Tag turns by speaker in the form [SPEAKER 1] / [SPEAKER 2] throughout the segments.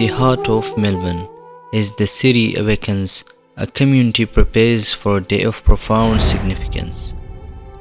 [SPEAKER 1] the heart of Melbourne, as the city awakens, a community prepares for a day of profound significance.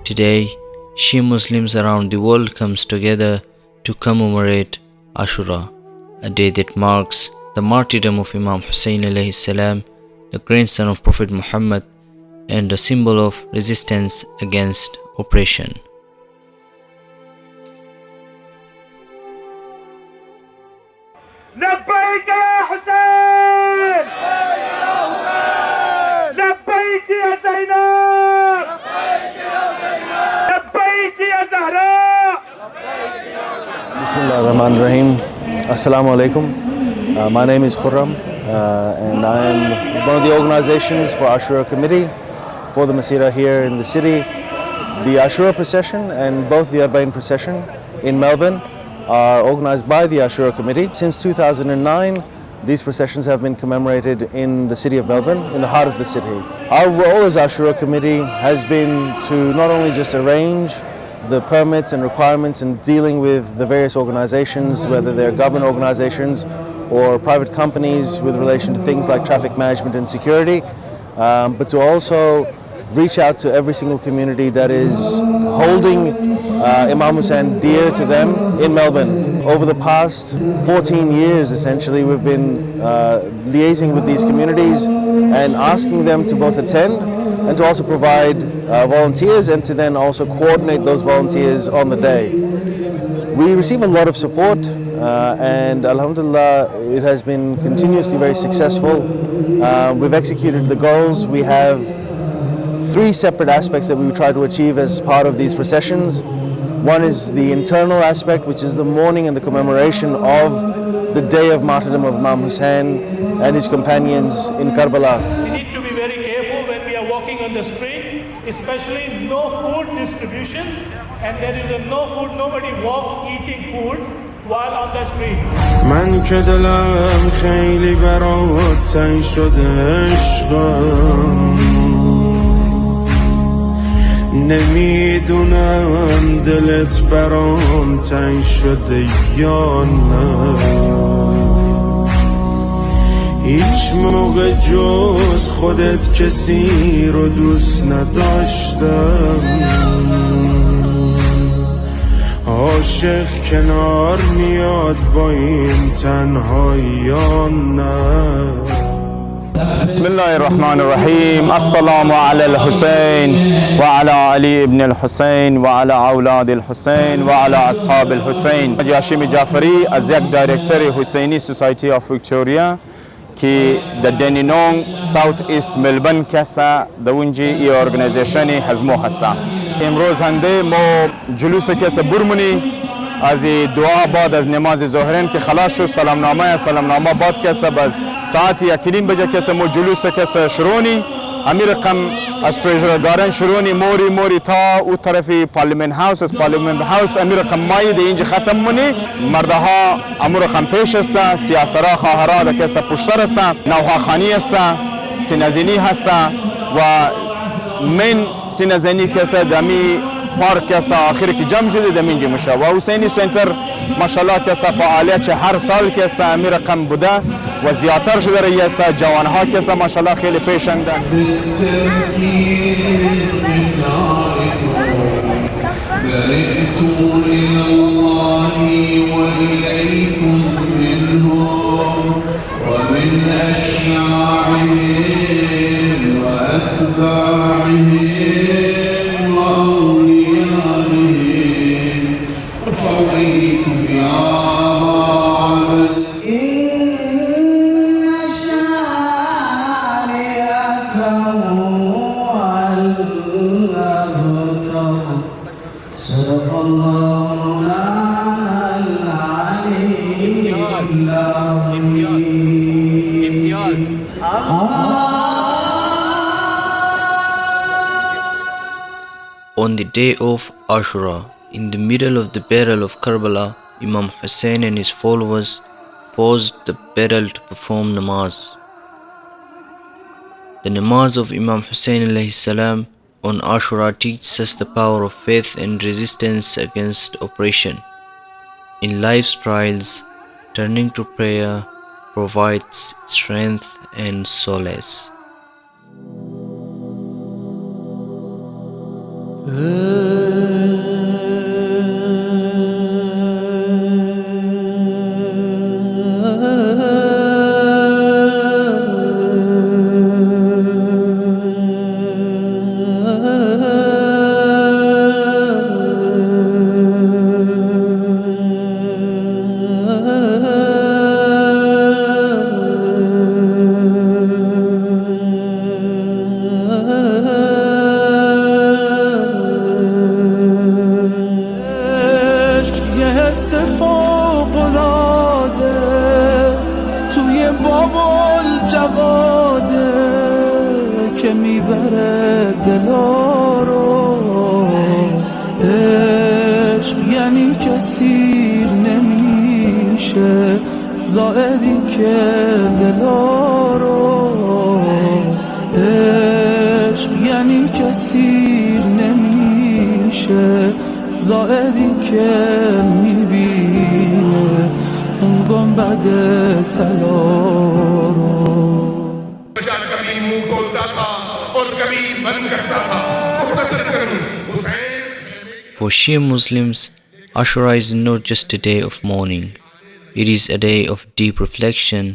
[SPEAKER 1] Today, Shia Muslims around the world comes together to commemorate Ashura, a day that marks the martyrdom of Imam Hussein alayhi salam, the grandson of Prophet Muhammad, and a symbol of resistance against oppression.
[SPEAKER 2] لبيك يا حسين لبيك يا زينب لبيك يا زهراء.
[SPEAKER 3] Bismillah ar-Rahman ar-Rahim. Assalamu alaikum. My name is Khurram and I am one of the organizations for Ashura Committee for the Masira here in the city. The Ashura Procession and both the Arbaeen Procession in Melbourne are organized by the Ashura Committee. Since 2009, these processions have been commemorated in the city of Melbourne, in the heart of the city. Our role as Ashura Committee has been to not only just arrange the permits and requirements in dealing with the various organizations, whether they're government organizations or private companies with relation to things like traffic management and security, but to also reach out to every single community that is holding Imam Hussein dear to them in Melbourne. Over the past 14 years, essentially, we've been liaising with these communities and asking them to both attend and to also provide volunteers and to then also coordinate those volunteers on the day. We receive a lot of support and Alhamdulillah, it has been continuously very successful. We've executed the goals. We have three separate aspects that we try to achieve as part of these processions. One is the internal aspect, which is the mourning and the commemoration of the day of martyrdom of Imam Hussein and his companions in Karbala.
[SPEAKER 4] We need to be very careful when we are walking on the street, especially no food distribution, and there is no food, nobody walk eating food while on the street.
[SPEAKER 5] من که دلم خیلی برات تنگ شده عشقم نمیدونم دلت برام تنگ شده یا نه هیچ موقع جز خودت کسی رو دوست نداشتم عاشق کنار میاد با این تنهاییان نه
[SPEAKER 6] بسم الله الرحمن الرحیم. السلام علی الحسین و علی علی ابن الحسین و علی اولاد الحسین و علی اصحاب الحسین. هاشم جعفری از یک دایرکتور حسینی سوسایتی آف ویکتوریا که در دنینونگ ساوت ایست ملبورن کسته در اونجا ای ارگانیزیشن هزمو هسته. امروز هنده ما جلوس کس برمونی از دعا بعد از نماز ظهرین که خلاص شد سلامنامه بعد کسه بس ساعت یکینین بجه کسه ما جلوس کسه شرونی امی رقم از تریجر گارن شرونی موری تا او طرف پارلیمنت هاوس از پارلیمنت هاوس امی رقم مایی ده اینجا ختم منی مرده ها امو رقم پیش است سیاسرا خواهرا ده کسه پشتر است نوها خانی است سینزینی هست و من سینزینی کسه دمی پارک است آخری که جمع شده در اینجا میشه و حسینی سنتر ماشاءالله که فعالیت هر سال که است امیر رقم بوده و زیادتر شده رایی است جوانها که است ماشاءالله خیلی پیشندن
[SPEAKER 1] On the day of Ashura, in the middle of the Battle of Karbala, Imam Hussein and his followers paused the battle to perform namaz. The namaz of Imam Hussein alayhi salam on Ashura teaches us the power of faith and resistance against oppression. In life's trials, turning to prayer provides strength and solace.
[SPEAKER 7] که میبره دلا رو، عشق یعنی که سیر نمیشه زائری که دلا رو، عشق یعنی که سیر نمیشه زائری که میبینه اون گنبد طلا رو.
[SPEAKER 1] For Shia Muslims, Ashura is not just a day of mourning. It is a day of deep reflection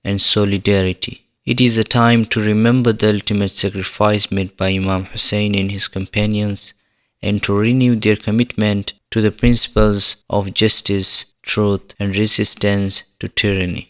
[SPEAKER 1] and solidarity. It is a time to remember the ultimate sacrifice made by Imam Hussein and his companions and to renew their commitment to the principles of justice, truth, and resistance to tyranny.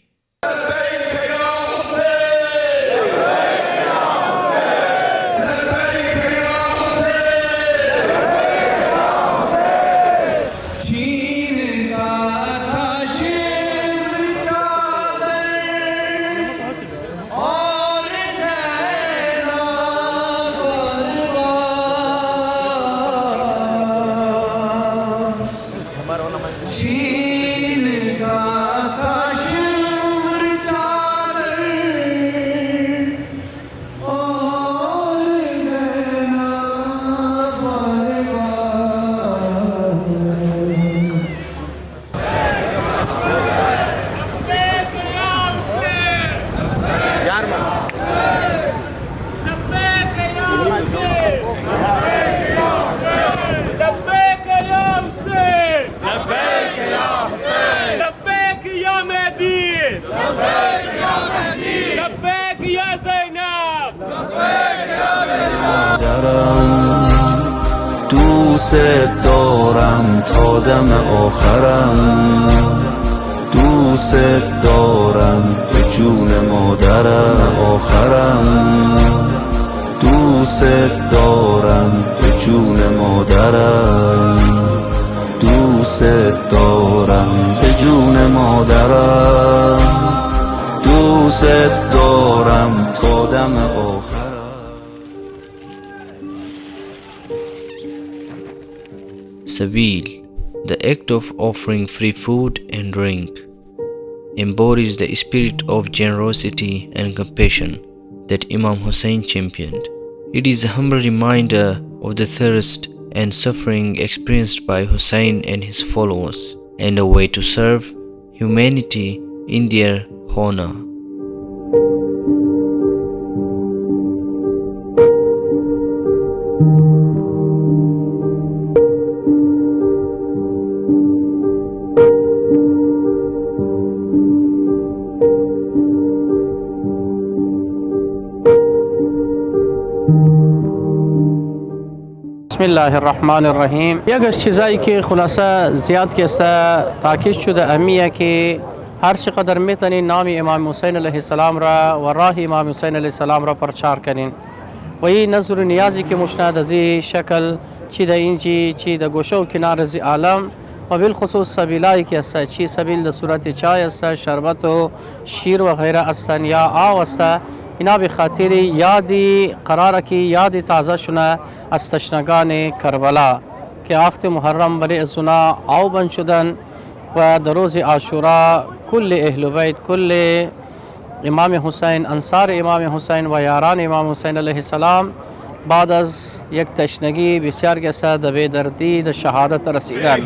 [SPEAKER 7] دوست دارم تا دم آخرم، دوست دارم به جون مادر آخرم، دوست دارم به جون مادرم، دوست دارم به جون مادرم، دوست دارم تا دم آخرم.
[SPEAKER 1] Sabil, the act of offering free food and drink, embodies the spirit of generosity and compassion that Imam Hussein championed. It is a humble reminder of the thirst and suffering experienced by Hussein and his followers, and a way to serve humanity in their honor.
[SPEAKER 8] بسم الله الرحمن الرحیم. یک از چیزایی که خلاصه زیاد که است تاکید شده امیه که هر چقدر میتونین نام امام حسین علیه السلام را و راه امام حسین علیه السلام را پرچار کنین و این نظر نیازی که مشند از این شکل چی در اینجی چی در گوشه و کنار از عالم و بالخصوص سبیلایی که است، چی سبیل در صورت چای است، شربت و شیر و غیره استن یا آو است، اینا به خاطر یادی قراره که یادی تازه شونه از تشنگان کربلا که هفت محرم برای از اونا آو بند شدن و در روز عاشورا کل اهل بیت، کل امام حسین، انصار امام حسین و یاران امام حسین علیه السلام بعد از یک تشنگی بسیار گسته در بیدردی در شهادت رسیدن.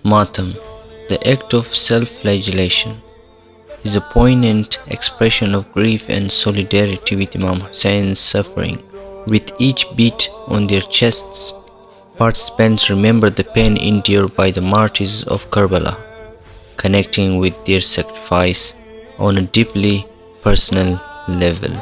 [SPEAKER 1] Matam, the act of self-flagellation, is a poignant expression of grief and solidarity with Imam Hussein's suffering. With each beat on their chests, participants remember the pain endured by the martyrs of Karbala, connecting with their sacrifice on a deeply personal level.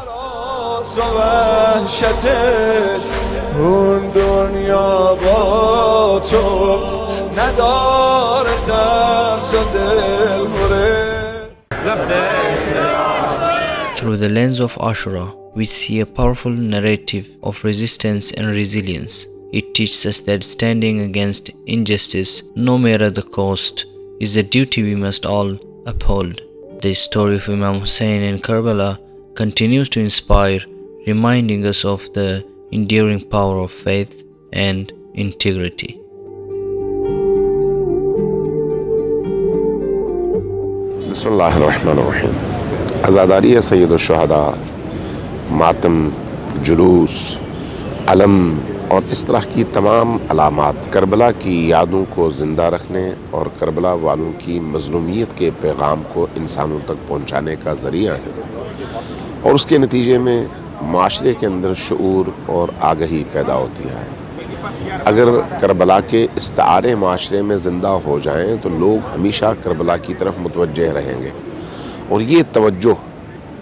[SPEAKER 1] Through the lens of Ashura, we see a powerful narrative of resistance and resilience. It teaches us that standing against injustice, no matter the cost, is a duty we must all uphold. The story of Imam Hussein in Karbala continues to inspire, reminding us of the enduring power of faith and integrity.
[SPEAKER 9] बिस्मिल्लाहिर्रहमानिर्रहीम। अज़ादारी सैयद शुहदा, मातम, जुलूस, अलम और इस तरह की तमाम अलामात Karbala की यादों को ज़िंदा रखने और करबला वालों की मज़लूमियत के पैगाम को इंसानों तक पहुँचाने का ज़रिया है और उसके नतीजे में माशरे के अंदर शऊर और आगही पैदा होती है। अगर करबला के इस्तारे माशरे में ज़िंदा हो जाएं तो लोग हमेशा करबला की तरफ मुतवज्जह रहेंगे और ये तवज्जो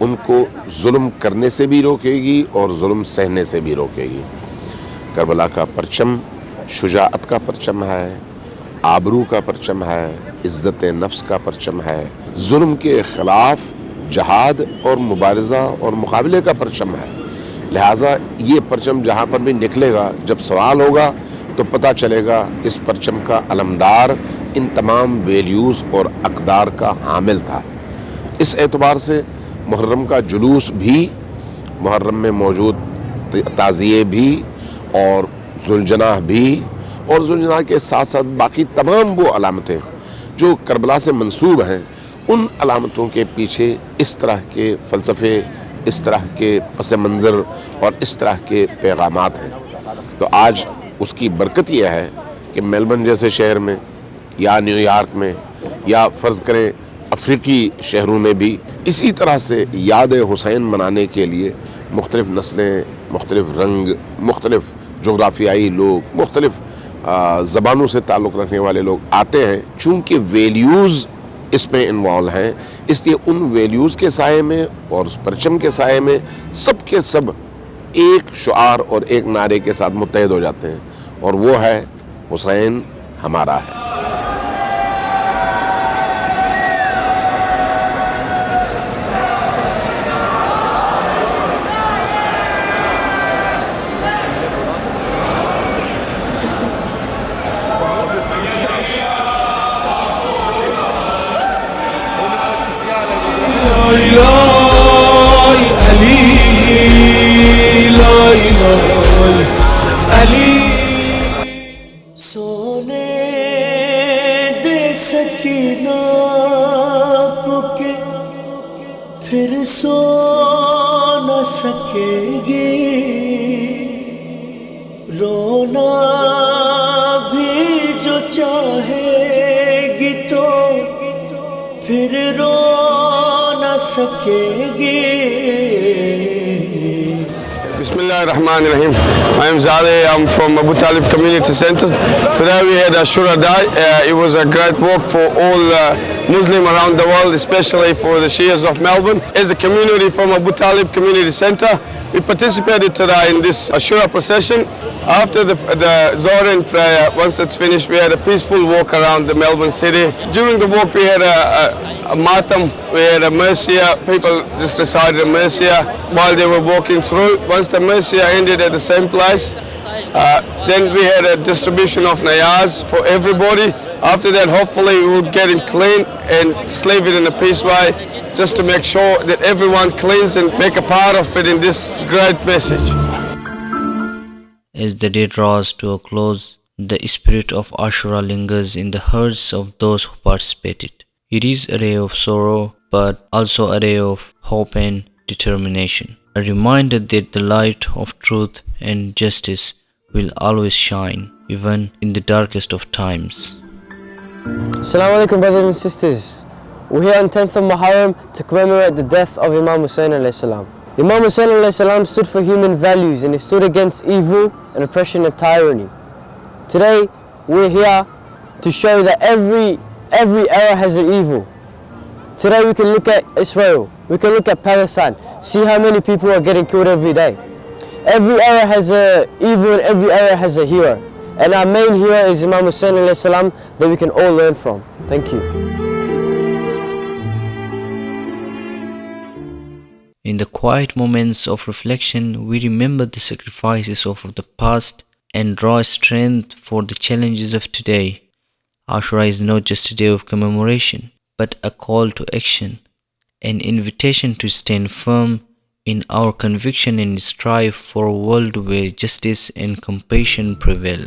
[SPEAKER 9] उनको जुल्म करने से भी रोकेगी और जुल्म सहने से भी रोकेगी। करबला का परचम शुजाअत का परचम है, आबरू का परचम है, इज़्ज़त नफ्स का परचम है, जुल्म के ख़िलाफ़ जहाद और मुबारज़ा और मुकाबले का परचम है। लिहाजा ये परचम जहाँ पर भी निकलेगा, जब सवाल होगा तो पता चलेगा इस परचम का अलमदार इन तमाम वैल्यूज़ और अक़दार का हामिल था। इस एतबार से मुहर्रम का जुलूस भी, मुहर्रम में मौजूद ताज़िये भी और ज़ुलजनाह भी और ज़ुलजनाह के साथ साथ बाकी तमाम वो अलामतें जो करबला से मंसूब हैं, उन अलामतों के पीछे इस तरह के फ़लसफ़े, इस तरह के पस मंज़र और इस तरह के पैगामात हैं। तो आज उसकी बरकत यह है कि मेलबर्न जैसे शहर में या न्यूयॉर्क में या फ़र्ज़ करें अफ्रीकी शहरों में भी इसी तरह से याद हुसैन मनाने के लिए मुख्तलिफ़ नस्लें, मुख्तलिफ़ रंग, मुख्तलिफ़ जोग्राफियाई लोग, मुख्तलिफ़ ज़बानों से ताल्लुक़ रखने वाले लोग आते हैं। चूँकि वैल्यूज़ इसमें इन्वॉल्व हैं, इसलिए उन वैल्यूज़ के साये में और उस परचम के साये में सब के सब एक शुआर और एक नारे के साथ मुत्तहिद हो जाते हैं और वो है हुसैन हमारा है।
[SPEAKER 10] सोने दे सकीना को के फिर सो न सकेगी, रोना भी जो चाहेगी तो फिर रो न सकेगी।
[SPEAKER 6] Bismillahirrahmanirrahim. I am Zade. I'm from Abu Talib Community Center. Today we had Ashura Day. It was a great walk for all Muslims around the world, especially for the Shias of Melbourne. As a community from Abu Talib Community Center, we participated today in this Ashura procession. After the Zohran prayer, once it's finished, we had a peaceful walk around the Melbourne city. During the walk, we had a matam, we had a mercia. People just recited a mercia while they were walking through. Once the mercia ended at the same place, then we had a distribution of nayaz for everybody. After that, hopefully we would get it clean and slave it in a peace way, just to make sure that everyone cleans and make a part of it in this great message.
[SPEAKER 1] As the day draws to a close, the spirit of Ashura lingers in the hearts of those who participated. It is a day of sorrow, but also a ray of hope and determination. A reminder that the light of truth and justice will always shine, even in the darkest of times.
[SPEAKER 11] Assalamu alaikum, brothers and sisters. We're here on 10th of Muharram to commemorate the death of Imam Hussain alayhi salam. Imam Hussain alayhi salam stood for human values and he stood against evil and oppression and tyranny. Today we're here to show that every era has an evil. Today we can look at Israel, we can look at Palestine, see how many people are getting killed every day. Every era has an evil and every era has a hero. And our main hero is Imam Hussain alayhi salam that we can all learn from. Thank you.
[SPEAKER 1] In the quiet moments of reflection, we remember the sacrifices of the past and draw strength for the challenges of today. Ashura is not just a day of commemoration, but a call to action, an invitation to stand firm in our conviction and strive for a world where justice and compassion prevail.